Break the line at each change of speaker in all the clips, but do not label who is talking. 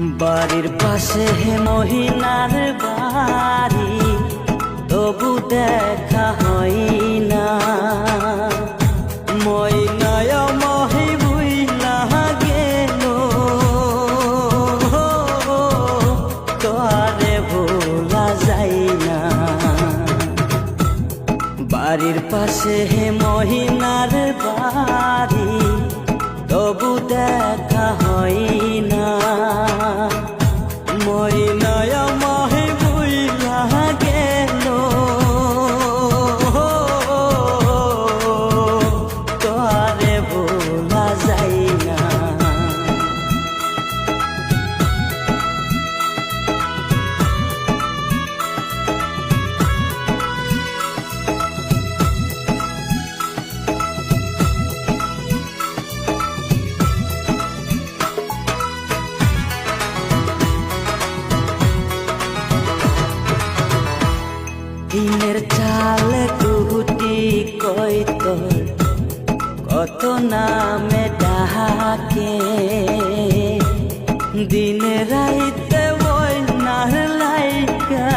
বাড়ির পাশে মহিনার বাড়ি, তবু দেখা হয় না। ময়নায় মহি বুইলা গেল, তোরে ভোলা যায় না। বাড়ির পাশে মহিনার বাড়ি, তবু দেখা হয় না। ময়নায় মহি বুইলা গেল, তোরে ভোলা যায় না। দিনের চালে কুটি কই তোর কত নামে ডাকে, দিনে রাইতে বই নার লাইকা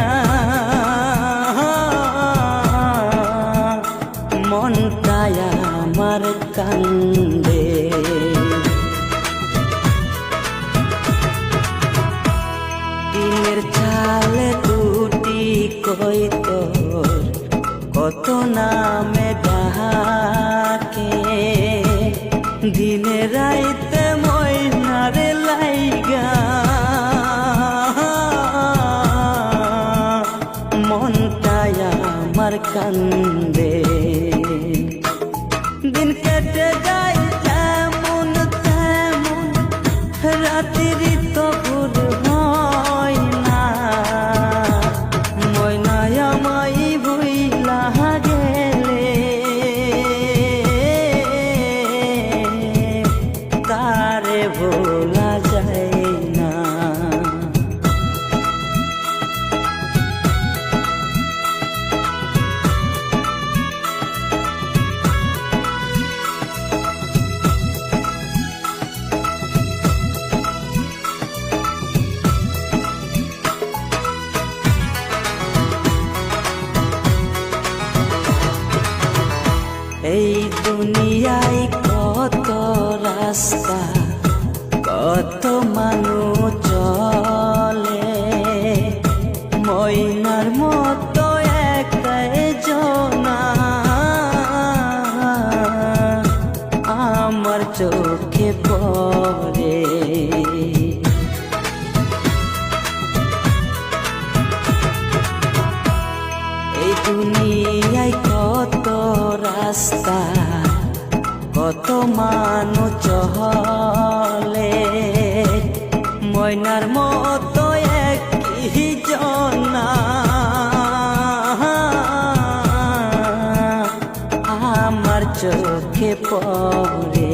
মনটায় আমার কান্দে। দিনের চালে কুটি কই তোর কত নামে ডাকে, দিনে রাইতে ময়নারে লাইগা মনটায় আমার কান্দে। দিন কেটে যায় তেমন তেমন, রাত্রি তো ভোর হয় না। ময়নায় মাই ভুইলা গেলে, তারে ভোলা যায় না। এই দুনিয়ায় কত রাস্তা, কত মানুষ চলে, ময়নার মতো একাই জনা আমার চোখে পড়ে। এই দুনিয়ায় কত রাস্তা, কত মানুষ চলে, ময়নার মতো একই জনা আমার চোখে পড়ে।